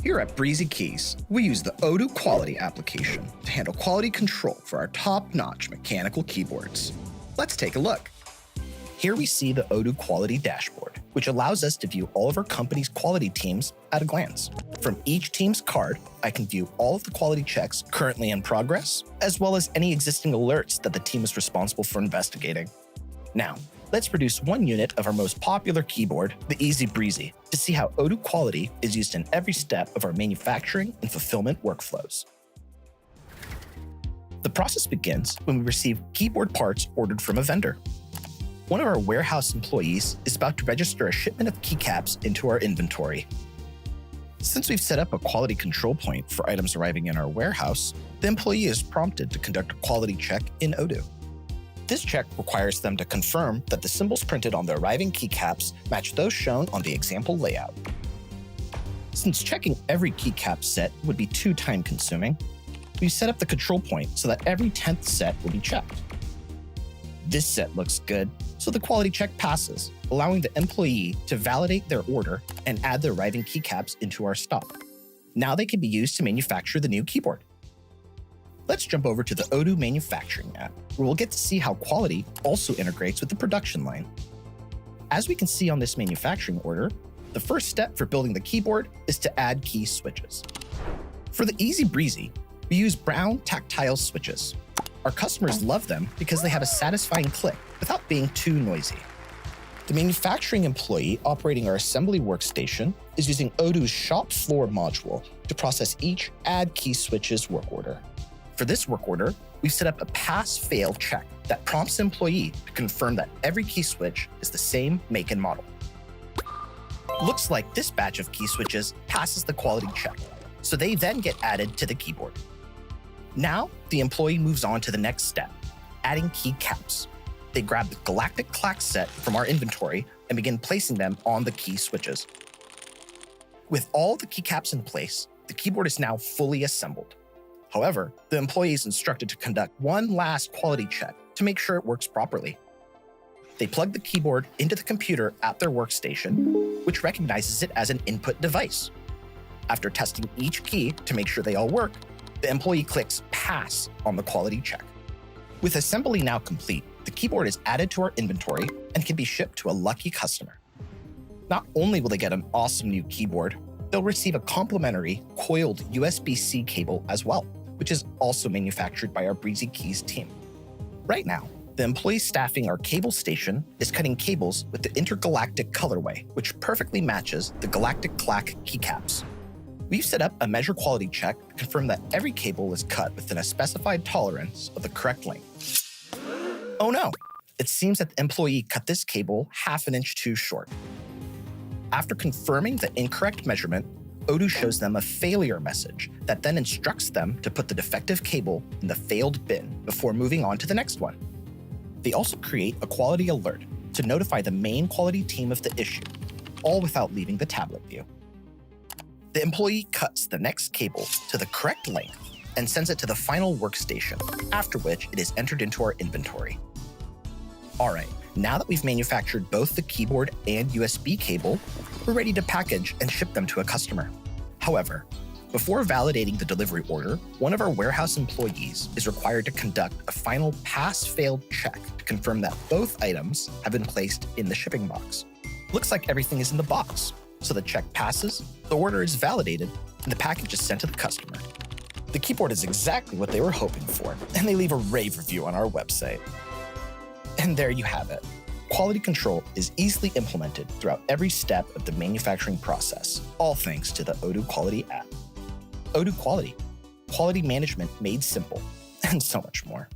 Here at Breezy Keys, we use the Odoo Quality application to handle quality control for our top-notch mechanical keyboards. Let's take a look. Here we see the Odoo Quality dashboard, which allows us to view all of our company's quality teams at a glance. From each team's card, I can view all of the quality checks currently in progress, as well as any existing alerts that the team is responsible for investigating. Now, let's produce one unit of our most popular keyboard, the Easy Breezy, to see how Odoo Quality is used in every step of our manufacturing and fulfillment workflows. The process begins when we receive keyboard parts ordered from a vendor. One of our warehouse employees is about to register a shipment of keycaps into our inventory. Since we've set up a quality control point for items arriving in our warehouse, the employee is prompted to conduct a quality check in Odoo. This check requires them to confirm that the symbols printed on the arriving keycaps match those shown on the example layout. Since checking every keycap set would be too time-consuming, we've set up the control point so that every 10th set will be checked. This set looks good, so the quality check passes, allowing the employee to validate their order and add the arriving keycaps into our stock. Now they can be used to manufacture the new keyboard. Let's jump over to the Odoo Manufacturing app, where we'll get to see how quality also integrates with the production line. As we can see on this manufacturing order, the first step for building the keyboard is to add key switches. For the Easy Breezy, we use brown tactile switches. Our customers love them because they have a satisfying click without being too noisy. The manufacturing employee operating our assembly workstation is using Odoo's shop floor module to process each Add Key Switches work order. For this work order, we've set up a pass-fail check that prompts the employee to confirm that every key switch is the same make and model. Looks like this batch of key switches passes the quality check, so they then get added to the keyboard. Now, the employee moves on to the next step, adding key caps. They grab the Galactic Clack set from our inventory and begin placing them on the key switches. With all the keycaps in place, the keyboard is now fully assembled. However, the employee is instructed to conduct one last quality check to make sure it works properly. They plug the keyboard into the computer at their workstation, which recognizes it as an input device. After testing each key to make sure they all work, the employee clicks Pass on the quality check. With assembly now complete, the keyboard is added to our inventory and can be shipped to a lucky customer. Not only will they get an awesome new keyboard, they'll receive a complimentary coiled USB-C cable as well, which is also manufactured by our Breezy Keys team. Right now, the employee staffing our cable station is cutting cables with the intergalactic colorway, which perfectly matches the Galactic Clack keycaps. We've set up a measure quality check to confirm that every cable is cut within a specified tolerance of the correct length. Oh no, it seems that the employee cut this cable half an inch too short. After confirming the incorrect measurement, Odoo shows them a failure message that then instructs them to put the defective cable in the failed bin before moving on to the next one. They also create a quality alert to notify the main quality team of the issue, all without leaving the tablet view. The employee cuts the next cable to the correct length and sends it to the final workstation, after which it is entered into our inventory. All right, now that we've manufactured both the keyboard and USB cable, we're ready to package and ship them to a customer. However, before validating the delivery order, one of our warehouse employees is required to conduct a final pass-fail check to confirm that both items have been placed in the shipping box. Looks like everything is in the box, so the check passes, the order is validated, and the package is sent to the customer. The keyboard is exactly what they were hoping for, and they leave a rave review on our website. And there you have it. Quality control is easily implemented throughout every step of the manufacturing process, all thanks to the Odoo Quality app. Odoo Quality, quality management made simple, and so much more.